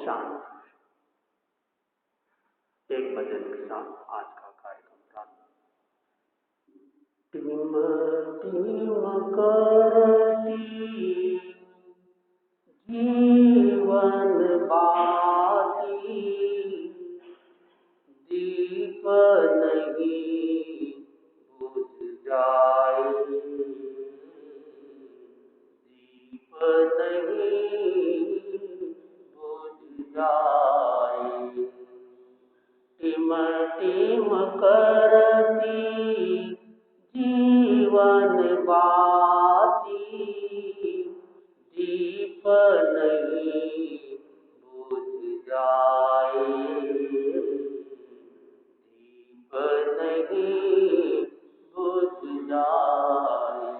शांति। एक भजन के साथ आज का कार्यक्रम प्रारंभ। टिम टिम करती जीवन बाती, दीप नहीं बुझ जाए, दीप नहीं बुझ जाए। टिम टिम करती जीवन बाती, दीप नहीं बुझ जाए, दीप नहीं बुझ जाए।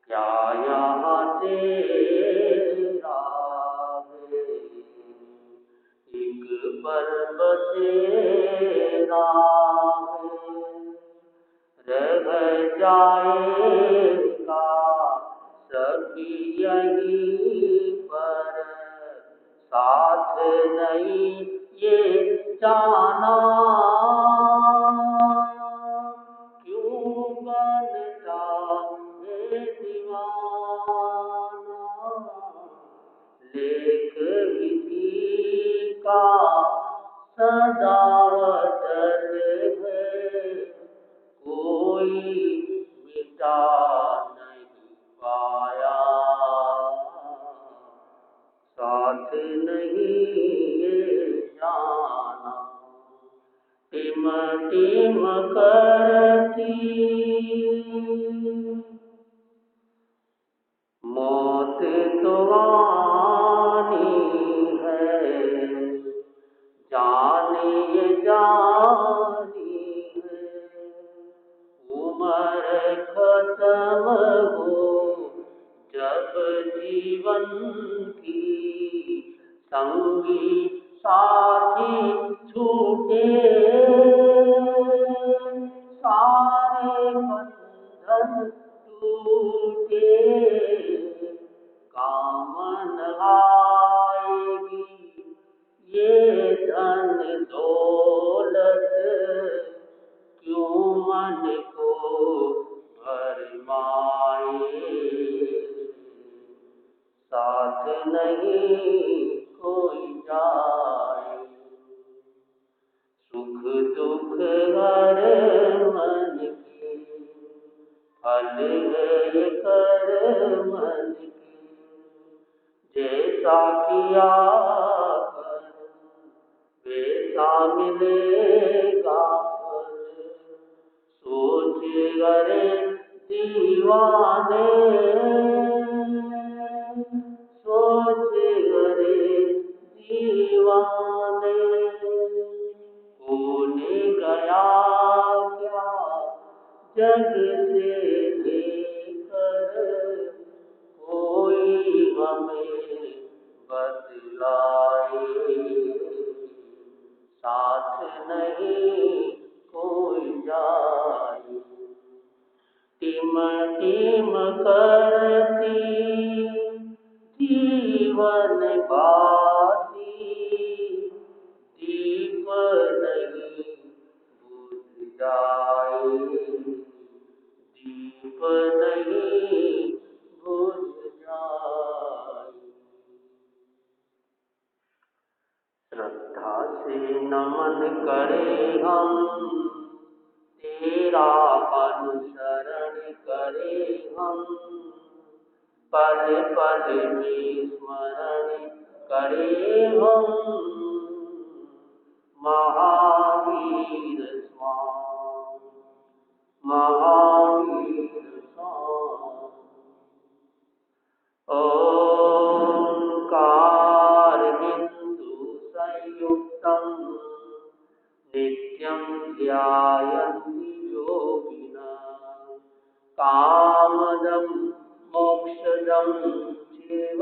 क्या यहाँ तेरा है एक पर्व तेरा है, रह जाएगा सभी यहीं पर, साथ नहीं ये जाना, क्यों बनता है दीवाना, लेख इसी का सदा वतन है, कोई मिटा नहीं पाया, साथ नहीं ये जाना। टिम टिम करती मौत तो आनी है, जानी ये जानी है, उम्र खत्म हो जब जीवन की, संगी साथी छूटे, सारे बंधन टूटे, कामन आएगी ये धन दौलत, क्यों मन को भरमाए, साथ नहीं कोई जाए। सुख दुख हर मन की, फल है ये कर्मन की, जैसा किया वैसा मिलेगा फल, सोच करे दीवाने, सोच करे दीवाने, होने गया क्या जग से लेकर, कोई हमें बतलाए, साथ नहीं कोई जाए। टिम टिम करती जीवन बाती, दीप नहीं बुझ जाए, दीप नहीं बुझ जाए। श्रद्धा से नमन करें हम, तेरा अनुसरण करें हम, पल पल में स्मरण करें हम, महावीर स्वामी, महावीर स्वामी। ओंकार बिंदु संयुक्तम नित्यं ध्यायन्ति योगिनः, कामदं मोक्षदं चैव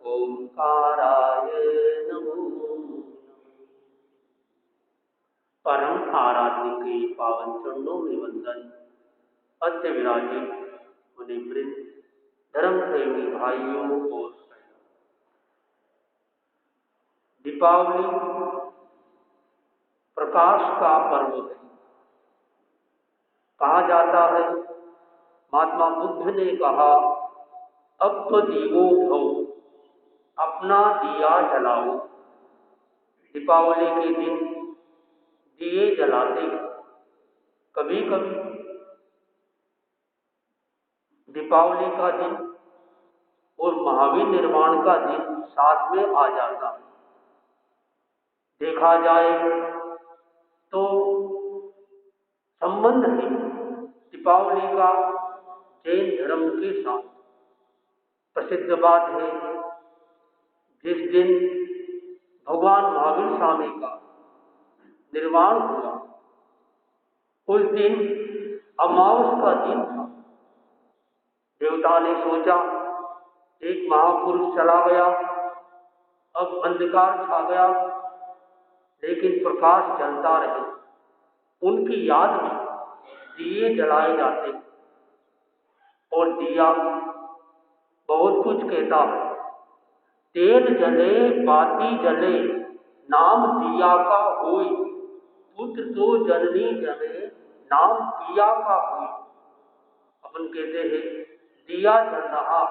ओंकाराय नमो नमः। परम आराध्य के पावन चरणों में वंदन। अद्य विराजित मुनिवृंद, धर्म प्रेमी भाइयों और दीपावली प्रकाश का पर्व है। कहा जाता है, महात्मा बुद्ध ने कहा, अब तो दीवो भव, अपना दिया जलाओ। दीपावली के दिन दिए जलाते हैं। कभी कभी दीपावली का दिन और महावीर निर्वाण का दिन साथ में आ जाता है। देखा जाए तो संबंध है दीपावली का जैन धर्म के साथ। प्रसिद्ध बात है, जिस दिन भगवान महावीर स्वामी का निर्वाण हुआ, उस दिन अमावस का दिन था। देवता ने सोचा, एक महापुरुष चला गया, अब अंधकार छा गया, लेकिन प्रकाश जलता रहे। उनकी याद में दिए जलाए जाते और दिया बहुत कुछ कहता है। तेल जले बाती जले, नाम दिया का होई, पुत्र तो जननी जने, नाम पिया का होई। अपन कहते हैं दिया जल रहा,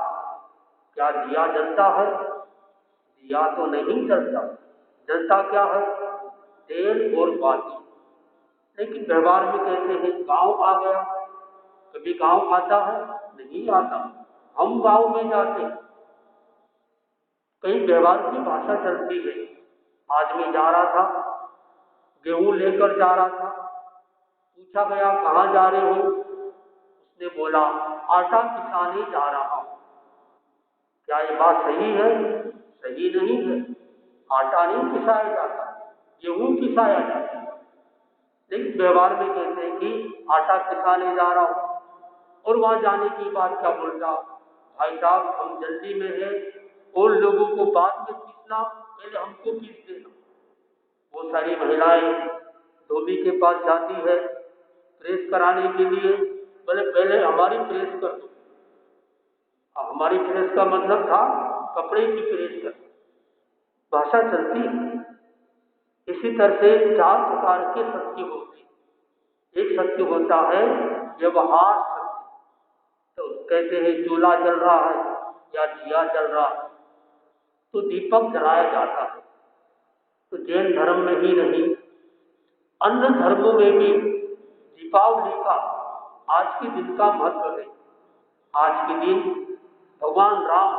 क्या दिया जलता है? दिया तो नहीं जलता। जलता क्या है? तेल और बाती। लेकिन व्यवहार में कहते हैं गांव आ गया। कभी गांव आता है? नहीं आता। हम गांव में जाते, कई व्यवहार की भाषा चलती है। आज मैं जा रहा था, गेहूं लेकर जा रहा था, पूछा गया कहाँ जा रहे हो? उसने बोला आटा पिसाने जा रहा हूं। क्या ये बात सही है? सही नहीं है। आटा नहीं पिसाया जाता, गेहूं पिसाया जाता है। लेकिन व्यवहार में कहते हैं कि आटा पिसाने जा रहा हूं, और वहां जाने की बात क्या बोलता, भाई साहब हम जल्दी में है और लोगों को बाद में पीसना, पहले हमको पीस देना। वो सारी महिलाएं धोबी के पास जाती है प्रेस कराने के लिए, बोले पहले हमारी प्रेस कर दो। हमारी प्रेस का मतलब था कपड़े की प्रेस कर। भाषा चलती है। इसी तरह से चार प्रकार के सत्य होते हैं। एक सत्य होता है व्यवहार सत्य, तो कहते हैं चूल्हा जल रहा है या दिया जल रहा है तो दीपक जलाया जाता है। तो जैन धर्म में ही नहीं, अन्य धर्मों में भी दीपावली का आज के दिन का महत्व है। आज के दिन भगवान राम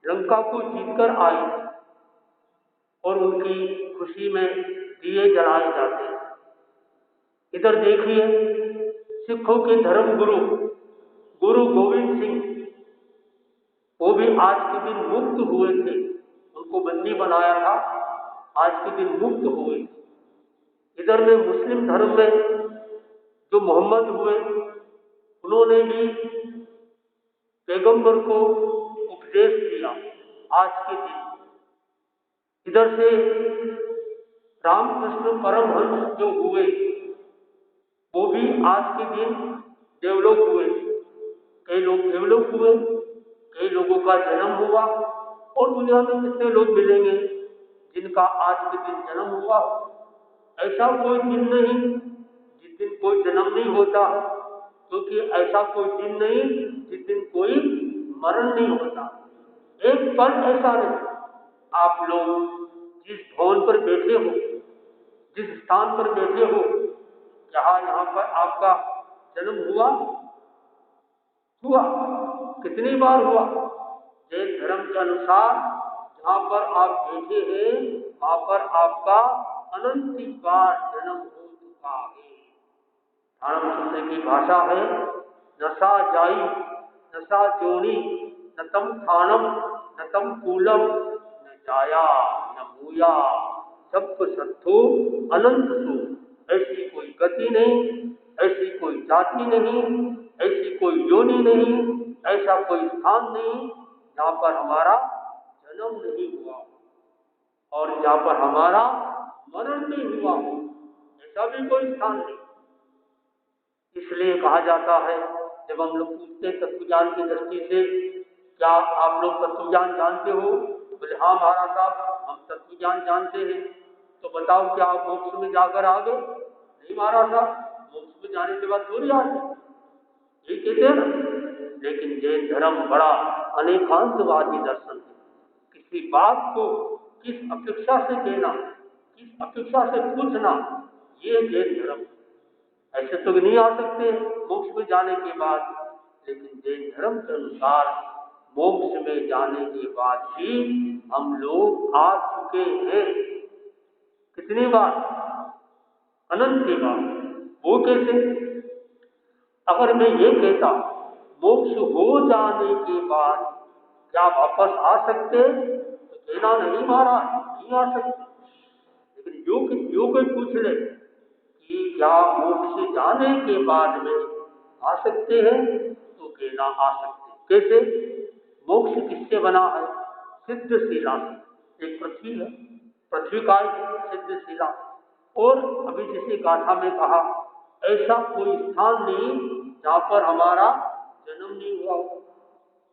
लंका को जीतकर आए और उनकी खुशी में दिए जलाए जाते हैं। इधर देखिए, सिखों के धर्म गुरु गुरु गोविंद सिंह, वो भी आज के दिन मुक्त हुए थे। उनको बंदी बनाया था, आज के दिन मुक्त हुए। इधर में मुस्लिम धर्म में जो मोहम्मद हुए, उन्होंने भी पैगंबर को उपदेश दिया आज के दिन। इधर से रामकृष्ण परमहंस जो हुए, वो भी आज के दिन देवलोक हुए। कई लोग देवलोक हुए, कई लोगों का जन्म हुआ, और दुनिया में कितने लोग मिलेंगे जिनका आज के दिन जन्म हुआ। ऐसा कोई दिन नहीं जिस दिन कोई जन्म नहीं होता, क्योंकि ऐसा कोई दिन नहीं जिस दिन कोई मरण नहीं होता। एक पल ऐसा नहीं। आप लोग जिस भवन पर बैठे हो, जिस स्थान पर बैठे हो, जहाँ यहाँ पर आपका जन्म हुआ, कितनी बार हुआ? जैन धर्म के अनुसार जहाँ पर आप बैठे हैं, वहाँ पर आपका अनंत बार जन्म हो चुका है। धर्म सूत्र की भाषा है, नशा जाई नशा जोनी, न तम थानम न तम कूलम, न जाया न भूया, सबको सत्थु अनंत सु। ऐसी कोई गति नहीं, ऐसी कोई जाति नहीं, ऐसी कोई योनि नहीं, ऐसा कोई स्थान नहीं जहाँ पर हमारा जन्म नहीं हुआ और जहाँ पर हमारा मरण नहीं हुआ। ऐसा भी कोई स्थान नहीं। इसलिए कहा जाता है, जब हम लोग पूछते तत्वज्ञान की दृष्टि से, क्या आप लोग तत्वज्ञान जानते हो? बोले हाँ महाराज साहब, हम तत्व ज्ञान जानते हैं, तो बताओ क्या आप मोक्ष में जाकर आ गए? नहीं महाराज साहब, मोक्ष में जाने के बाद थोड़ी आ गए, ये कहते हैं ना। लेकिन जैन धर्म बड़ा अनेकांतवादी दर्शन है। किसी बात को किस अपेक्षा से कहना, किस अपेक्षा से पूछना, ये जैन धर्म। ऐसे तो नहीं आ सकते मोक्ष में जाने के बाद, लेकिन जैन धर्म के अनुसार मोक्ष में जाने के बाद ही हम लोग आ चुके हैं। कितनी बार? अनंत की बार। वो कैसे? अगर मैं ये कहता मोक्ष हो जाने के बाद क्या वापस आ सकते, तो कहना नहीं महाराज, नहीं आ सकते। लेकिन यो कोई पूछ ले कि क्या मोक्ष जाने के बाद में आ सकते हैं, तो कहना आ सकते। कैसे? मोक्ष किससे बना है? सिद्ध शिला से। एक पृथ्वी है, पृथ्वी का सिद्ध शिला। और अभी जैसे गाथा में कहा, ऐसा कोई स्थान नहीं जहां पर हमारा जन्म नहीं हुआ हो।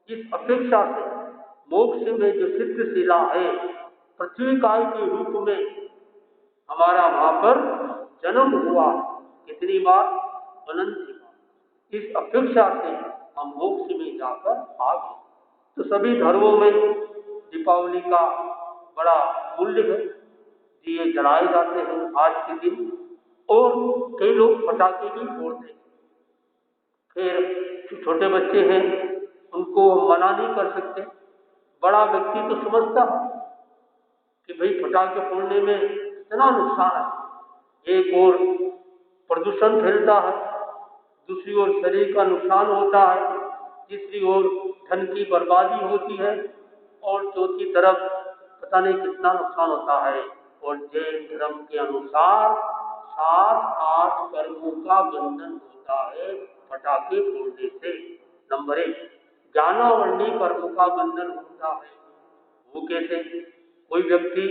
इस अपेक्षा से मोक्ष में जो सिद्ध शिला है, पृथ्वी काल के रूप में हमारा वहां पर जन्म हुआ। कितनी बार? अनंत बार। इस अपेक्षा से हम मोक्ष में जाकर आ गए। तो सभी धर्मों में दीपावली का बड़ा मूल्य है, दिए जलाए जाते हैं आज के दिन, और कई लोग पटाखे भी फोड़ते हैं। फिर जो छोटे बच्चे हैं उनको मना नहीं कर सकते। बड़ा व्यक्ति तो समझता है कि भाई पटाखे फोड़ने में कितना नुकसान है। एक और प्रदूषण फैलता है, दूसरी ओर शरीर का नुकसान होता है, तीसरी ओर धन की बर्बादी होती है, और चौथी तरफ पता नहीं कितना नुकसान होता है। और जैन धर्म के अनुसार 7-8 कर्मों का बंधन होता है पटाखे फोड़ने से। नंबर 1, ज्ञानावरणी कर्म का बंधन होता है। वो कैसे? कोई व्यक्ति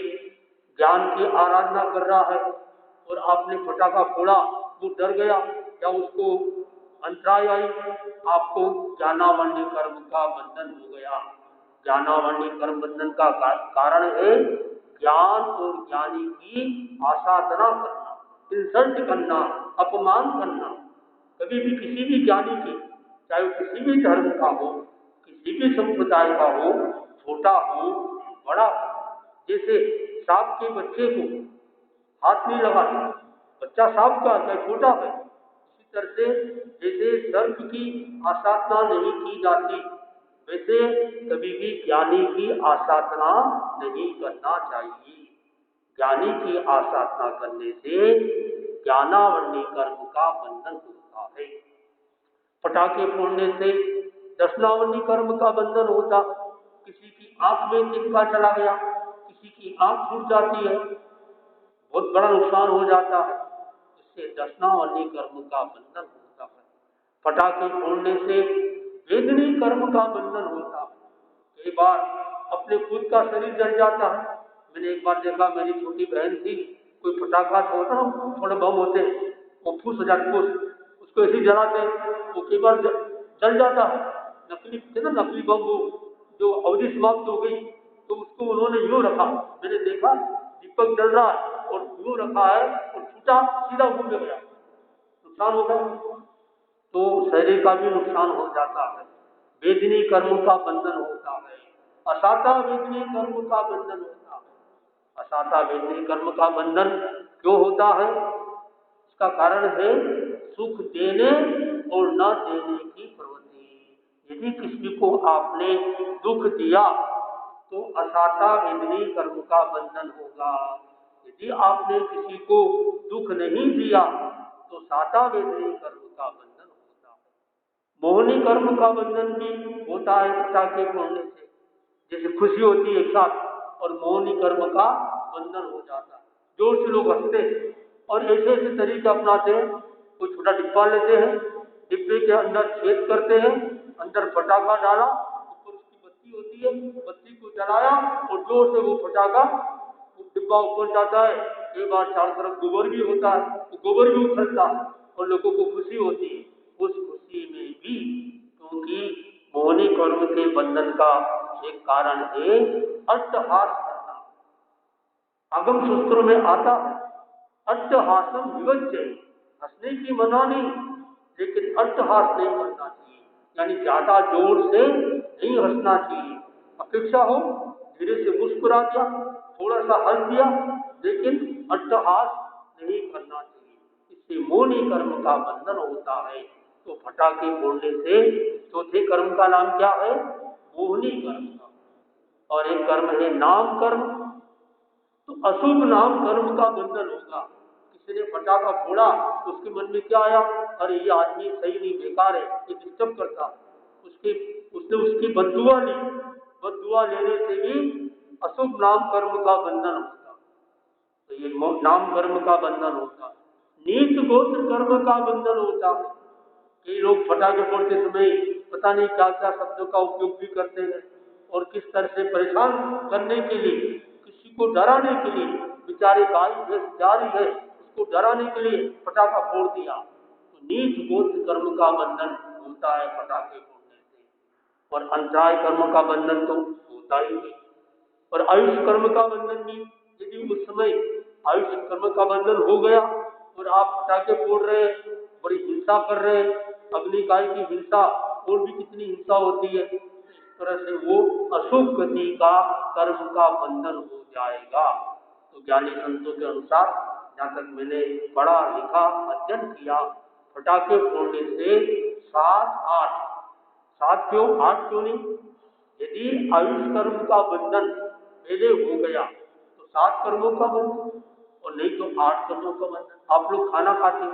ज्ञान की आराधना कर रहा है और आपने पटाखा फोड़ा, वो डर गया या उसको अंतराय आई, आपको ज्ञानावरणी कर्म का बंधन हो गया। ज्ञानावरणी कर्म बंधन का कारण है ज्ञान और ज्ञानी की आसाधना करना, इंसल्ट करना, अपमान करना। कभी भी किसी भी ज्ञानी की, चाहे वो किसी भी धर्म का हो, किसी भी संप्रदाय का हो, छोटा हो बड़ा हो, जैसे सांप के बच्चे को हाथ नहीं लगाते, बच्चा सांप का चाहे छोटा है। इसी तरह से जैसे सर्प की आसाधना नहीं की जाती, वैसे कभी भी ज्ञानी की आसाधना नहीं करना चाहिए। ज्ञानी की आसाधना करने से ज्ञानावरणी कर्म का बंधन होता है। पटाखे फोड़ने से दशनावरणी कर्म का बंधन होता। किसी की आंख में तिनका चला गया, किसी की आंख फूट जाती है, बहुत बड़ा नुकसान हो जाता है, इससे दशनावरणी कर्म का बंधन होता है। पटाखे फोड़ने से वेदनी कर्म का बंधन होता है। कई बार अपने खुद का शरीर जल जाता है। मैंने एक बार देखा, मेरी छोटी बहन थी, कोई पटाखा होता ना, थोड़े बम होते, वो फूस हो जाते, उसको ऐसे जलाते, वो कई बार जल जाता है। नकली थे ना, नकली बम, वो जो अवधि समाप्त हो गई तो उसको उन्होंने यूं रखा, मैंने देखा दीपक जल रहा है और यूं रखा है और छूटा सीधा मुंह में गया, नुकसान हो गया। तो शरीर का भी नुकसान हो जाता है। वेदनी कर्म का बंधन होता है, असाता वेदनी कर्म का बंधन होता है। असाता वेदनी कर्म का बंधन क्यों होता है? इसका कारण है सुख देने और न देने की प्रवृत्ति। यदि किसी को आपने दुख दिया तो असाता वेदनी कर्म का बंधन होगा। यदि आपने किसी को दुख नहीं दिया तो साता वेदनी कर्म का बंधन होता है। मोहनी कर्म का बंधन भी होता है पटाखे फोड़ने से। जैसे खुशी होती है एक साथ, और मोहनी कर्म का बंधन हो जाता है। जोर से लोग हंसते और ऐसे ऐसे तरीके अपनाते हैं। कोई छोटा डिब्बा लेते हैं, डिब्बे के अंदर छेद करते हैं, अंदर पटाखा डाला, ऊपर उसकी बत्ती होती है, बत्ती को जलाया और जोर से वो पटाखा, डिब्बा ऊपर जाता है। कई बार चारों तरफ गोबर भी होता है, तो गोबर भी उछलता है और लोगों को खुशी होती है। उस खुशी में भी, क्योंकि मोहनी कर्म के बंधन का एक कारण है अट्टहास करना, आगम शास्त्रों में आता है अट्टहासम विवज्य, हंसने की मना नहीं, लेकिन अट्टहास नहीं करना चाहिए, यानी ज्यादा जोर से नहीं हंसना चाहिए। अपेक्षा हो धीरे से मुस्कुरा दिया, थोड़ा सा हंस दिया, लेकिन अट्टहास नहीं करना चाहिए, इससे मोहनी कर्म का बंधन होता है। तो पटाखे फोड़ने से चौथे कर्म का नाम क्या है? मोहनी कर्म का। और एक कर्म है नाम कर्म, तो अशुभ नाम कर्म का बंधन होगा। किसी ने पटाखा फोड़ा तो उसके मन में क्या आया? अरे ये आदमी सही नहीं, बेकार है, ये डिस्टर्ब करता, उसने उसकी बद्दुआ ली, बद्दुआ लेने से भी अशुभ नाम कर्म का बंधन होता। तो ये नाम कर्म का बंधन होता। नीच गोत्र कर्म का बंधन होता है। कई लोग पटाखे फोड़ते समय पता नहीं क्या क्या शब्दों का उपयोग भी करते हैं, और किस तरह से परेशान करने के लिए, किसी को डराने के लिए, बेचारे गाय भैंस जा रही है उसको डराने के लिए पटाखा फोड़ दिया। तो नीच गोत्र कर्म का बंधन होता है पटाखे फोड़ने से। और अंतराय कर्म का बंधन तो होता ही है। और आयुष कर्म का बंधन भी, यदि उस समय आयुष कर्म का बंधन हो गया और आप पटाखे फोड़ रहे, बड़ी हिंसा कर रहे, अग्निकाय की हिंसा, और भी कितनी हिंसा होती है, इस तरह से वो अशुभ गति का कर्म का बंधन हो जाएगा। तो ज्ञानी संतों के अनुसार, जहाँ तक मैंने पढ़ा लिखा अध्ययन किया, पटाखे फोड़ने से 7 क्यों 8 क्यों नहीं, यदि आयुष कर्म का बंधन पहले हो गया तो 7 कर्मों का बंधन, और नहीं तो 8 कर्मों का बंधन। आप लोग खाना खाते हो,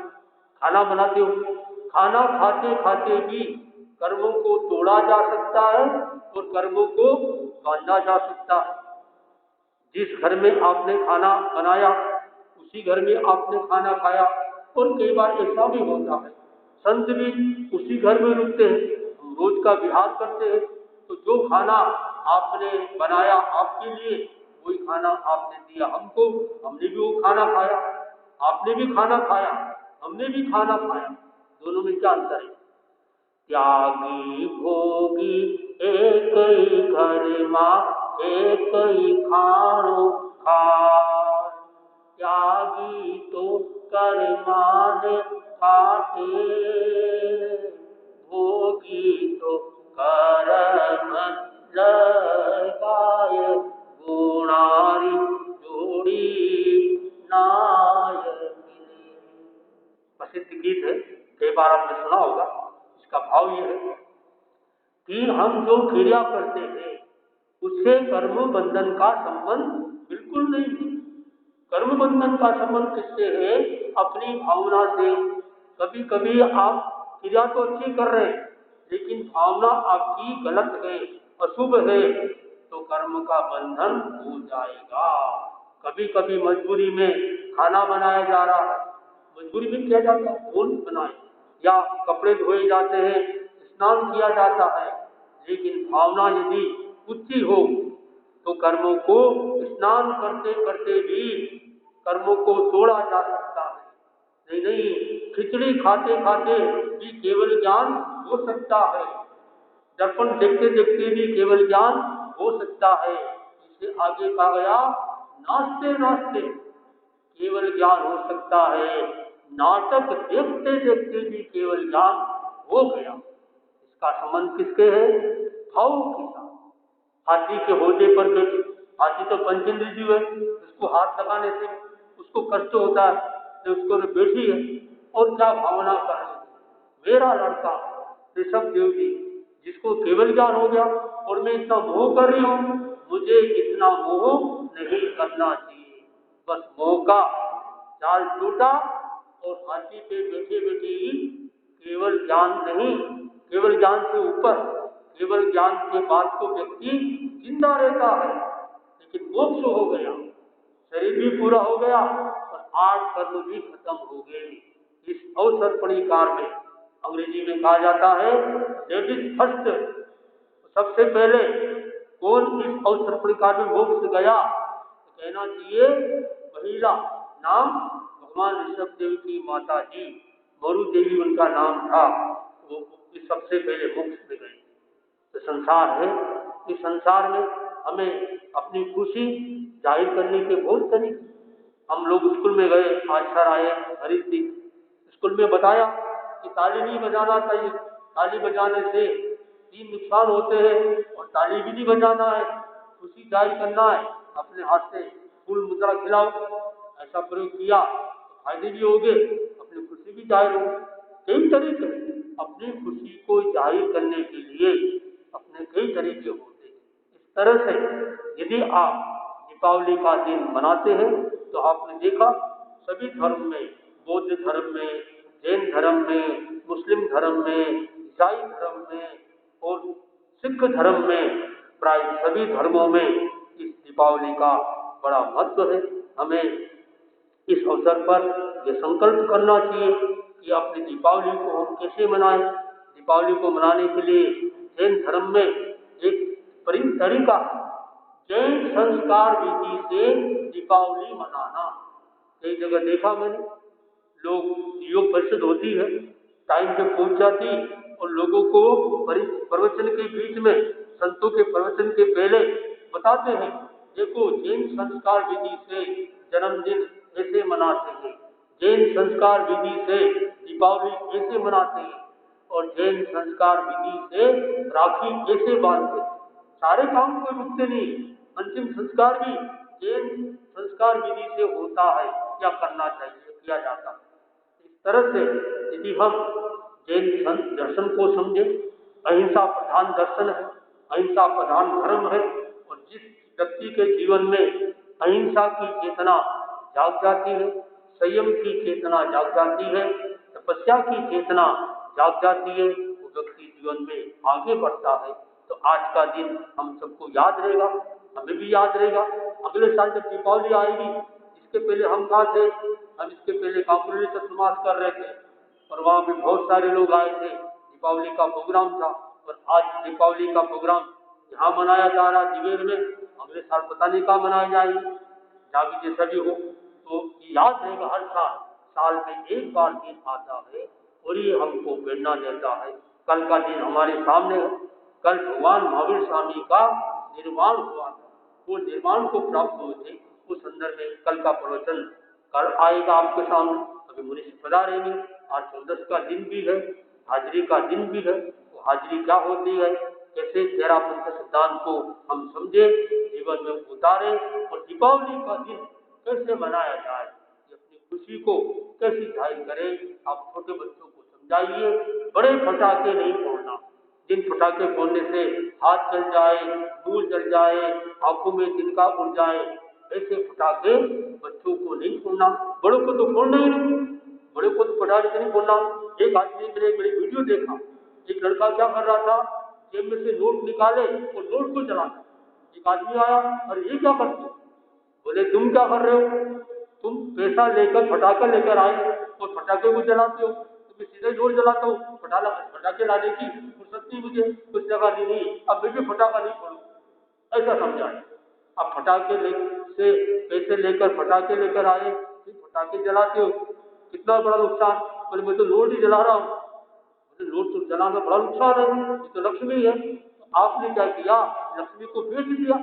खाना बनाते हो, खाना खाते खाते भी कर्मों को तोड़ा जा सकता है और कर्मों को बांधा जा सकता है। जिस घर में आपने खाना बनाया उसी घर में आपने खाना खाया, और कई बार ऐसा भी होता है संत भी उसी घर में रुकते हैं, हम रोज का विहार करते हैं, तो जो खाना आपने बनाया आपके लिए वही खाना आपने दिया हमको, हमने भी वो खाना खाया, आपने भी खाना खाया, हमने भी खाना खाया, दोनों में क्या अंतर है? त्यागी भोगी एक ही घर मां, एक ही खाणो खाय, त्यागी तो कर्मान काटे, भोगी तो कर्म लगाय, गुणारी जोड़ी नाय मिले। प्रसिद्ध गीत है, कई बार आपने सुना होगा। इसका भाव यह है कि हम जो क्रिया करते हैं उससे कर्म बंधन का संबंध बिल्कुल नहीं है। कर्म बंधन का संबंध किससे है? अपनी भावना से। कभी कभी आप क्रिया तो अच्छी कर रहे हैं, लेकिन भावना आपकी गलत है, अशुभ है, तो कर्म का बंधन हो जाएगा। कभी कभी मजबूरी में खाना बनाया जा रहा है, मजबूरी में किया जाता है, कौन बनाए, या कपड़े धोए जाते हैं, स्नान किया जाता है, लेकिन भावना यदि उच्ची हो तो कर्मों को स्नान करते करते भी कर्मों को तोड़ा जा सकता है। नहीं, खिचड़ी खाते खाते भी केवल ज्ञान हो सकता है, दर्पण देखते देखते भी केवल ज्ञान हो सकता है। इससे आगे कहा गया नाचते नाचते केवल ज्ञान हो सकता है, नाटक देखते देखते भी केवल ज्ञान हो गया। इसका संबंध किसके है? भाव के साथ। हाथी के होदे पर बैठे, हाथी तो पंचेंद्रिय जीव है, उसको हाथ लगाने से उसको कष्ट होता है, तो उसको बैठी है और क्या भावना कर रही है, मेरा लड़का ऋषभ देव जी जिसको केवल ज्ञान हो गया और मैं इतना मोह कर रही हूँ, मुझे इतना मोह नहीं करना चाहिए। बस मोह का जाल टूटा और हाथी पे बैठे बैठे ही केवल ज्ञान नहीं, केवल ज्ञान से ऊपर, केवल ज्ञान के बाद तो व्यक्ति जिंदा रहता है, लेकिन मोक्ष हो गया, शरीर भी पूरा हो गया और 8 कर्म भी खत्म हो गए। इस अवसर्पणी काल में अंग्रेजी में कहा जाता है लेडीज फर्स्ट, सबसे पहले कौन इस अवसर्पणी काल में मोक्ष गया, तो कहना चाहिए महिला। नाम भगवान ऋषभ देव की माता जी मरु देवी उनका नाम था, वो सबसे पहले मोक्ष में गए। तो संसार है, इस संसार में हमें अपनी खुशी जाहिर करने के बहुत तरीके। हम लोग स्कूल में गए, आज सर आए हरीश जी, स्कूल में बताया कि ताली नहीं बजाना चाहिए, ताली बजाने से 3 नुकसान होते हैं और ताली भी नहीं बजाना है, खुशी जाहिर करना है, अपने हाथ से फूल मुद्रा खिलाओ। ऐसा प्रयोग किया तो फायदे भी होंगे, अपनी खुशी भी जाहिर होगी। कई तरीके अपनी खुशी को जाहिर करने के लिए अपने कई तरीके होते हैं। इस तरह से यदि आप दीपावली का दिन मनाते हैं तो आपने देखा सभी धर्म में, बौद्ध धर्म में, जैन धर्म में, मुस्लिम धर्म में, ईसाई धर्म में और सिख धर्म में, प्राय सभी धर्मों में इस दीपावली का बड़ा महत्व है। हमें इस अवसर पर यह संकल्प करना चाहिए कि अपनी दीपावली को हम कैसे मनाएं। दीपावली को मनाने के लिए जैन धर्म में एक तरीका है, जैन संस्कार विधि से दीपावली मनाना। कई जगह देखा मैंने, लोग योग परिषद होती है, टाइम पे पहुंच जाती और लोगों को प्रवचन के बीच में, संतों के प्रवचन के पहले बताते हैं, देखो जैन संस्कार विधि से जन्मदिन ऐसे मनाते हैं, जैन संस्कार विधि से दीपावली ऐसे मनाते हैं और जैन संस्कार विधि से राखी ऐसे बांधते हैं। सारे काम कोई रुकते नहीं, अंतिम संस्कार भी जैन संस्कार विधि से होता है या करना चाहिए, किया जाता है। इस तरह से यदि हम जैन दर्शन को समझे, अहिंसा प्रधान दर्शन है, अहिंसा प्रधान धर्म है और जिस व्यक्ति के जीवन में अहिंसा की चेतना जाग जाती है, संयम की चेतना जाग जाती है, तपस्या की चेतना जाग जाती है, वो व्यक्ति जीवन में आगे बढ़ता है। तो आज का दिन हम सबको याद रहेगा, हमें भी याद रहेगा। अगले साल जब दीपावली आएगी, इसके पहले हम कहाँ थे, हम इसके पहले कापुरी चतुर्मास कर रहे थे और वहाँ पे बहुत सारे लोग आए थे, दीपावली का प्रोग्राम था। और आज दीपावली का प्रोग्राम यहाँ मनाया जा रहा दिवेर में, अगले साल पता नहीं कहाँ मनाया जाएगी, जहाँ भी जैसा भी हो। तो याद रहेगा, हर साल में एक बार दिन आता है और ये हमको प्रेरणा देता है। कल का दिन हमारे सामने है, कल भगवान महावीर स्वामी का निर्वाण हुआ था, वो निर्वाण को प्राप्त हुए थे, उस संदर्भ में कल का प्रवचन कल आएगा आपके सामने। अभी मुनि पधारेंगे। आज 14 का दिन भी है, हाजिरी का दिन भी है। वो हाजिरी क्या होती है, कैसे तेरापंथ सिद्धांत को हम समझे, जीवन में उतारे और दीपावली का दिन कैसे मनाया जाए, अपनी खुशी को कैसे जाहिर करें। आप छोटे बच्चों को समझाइए, बड़े पटाखे नहीं फोड़ना, जिन पटाखे फोड़ने से हाथ जल जाए, मुंह जल जाए, आंखों में तिनका उड़ जाए, ऐसे पटाखे बच्चों को नहीं फोड़ना। बड़ों को तो फोड़ना ही नहीं, बड़े को तो पटाखे नहीं फोड़ना। एक आदमी ने एक बड़ी वीडियो देखा, एक लड़का क्या कर रहा था, जेब में से नोट निकाले और नोट को जलाता। एक आदमी आया, अरे ये क्या करते, बोले तुम क्या कर रहे हो, तुम पैसा लेकर पटाखा लेकर आए और पटाखे को जलाते हो, तुम्हें सीधे जोर जलाता हूँ, पटाखे लाने की फुर्सत नहीं मुझे, कुछ जगह नहीं, अब मैं भी पटाखा नहीं फोड़ू, ऐसा समझाए। अब पटाखे से पैसे लेकर पटाखे लेकर आए, फिर पटाखे जलाते हो, कितना बड़ा नुकसान। बोले मैं तो नोट ही जला रहा हूँ, बोले नोट तो जलाना बड़ा नुकसान है, ये तो लक्ष्मी है। आपने क्या किया, लक्ष्मी को बेच दिया,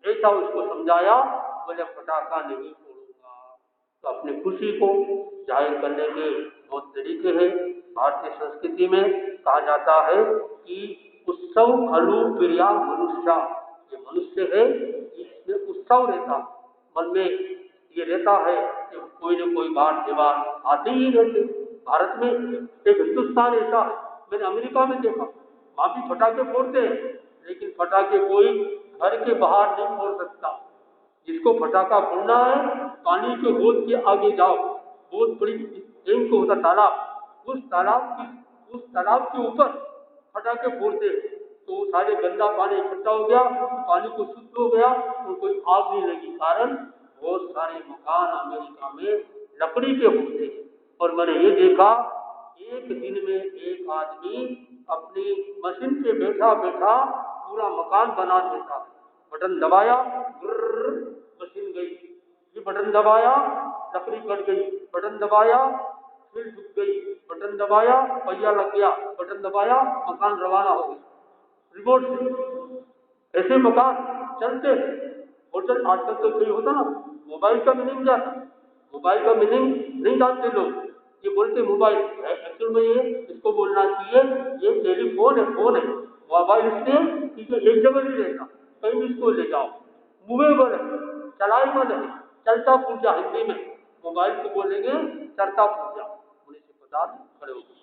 ऐसा उसको समझाया। बोले पटाखा नहीं फोड़ूंगा। तो अपनी खुशी को जाहिर करने के बहुत तरीके हैं। भारतीय संस्कृति में कहा जाता है कि उत्सव खलु प्रिया मनुष्य, ये मनुष्य है, इसमें उत्सव रहता, मन में ये रहता है कि कोई न कोई बार त्योहार आते ही रहते। भारत में एक हिंदुस्तान ऐसा है, मैंने अमेरिका में देखा, वहाँ भी पटाखे फोड़ते हैं, लेकिन पटाखे कोई घर के बाहर नहीं फोड़ सकता। जिसको पटाखा फोड़ना है, पानी के होद के आगे जाओ, बहुत बड़ी टैंक होता तालाब, उस तालाब के ऊपर पटाखे फोड़ते, तो सारे गंदा पानी इकट्ठा हो गया, पानी को शुद्ध हो गया और कोई आग नहीं लगी। कारण बहुत सारे मकान अमेरिका में लकड़ी के होते हैं। और मैंने ये देखा, एक दिन में एक आदमी अपनी मशीन पे बैठा बैठा पूरा मकान बना देता। बटन दबाया, मशीन गई, फिर बटन दबाया, लकड़ी कट गई, बटन दबाया, फिर झुक गई, बटन दबाया, पहिया लग गया, बटन दबाया, मकान रवाना हो गया रिमोट से। ऐसे मकान चलते हैं, सोशल आजकल तो यही होता ना, मोबाइल का मीनिंग क्या था? मोबाइल का मीनिंग नहीं जानते लोग। ये बोलते मोबाइल है, एक्चुअल में ये इसको बोलना चाहिए ये टेलीफोन है, फोन है। मोबाइल इसलिए कि ये एक जगह नहीं रहता, कहीं भी इसको ले जाओ, मूवेबल है, चलाएबल है, चलता पूजा हिंदी में मोबाइल को बोलेंगे चलता पूजा। उन्हीं से पदार्थ खड़े हो गए।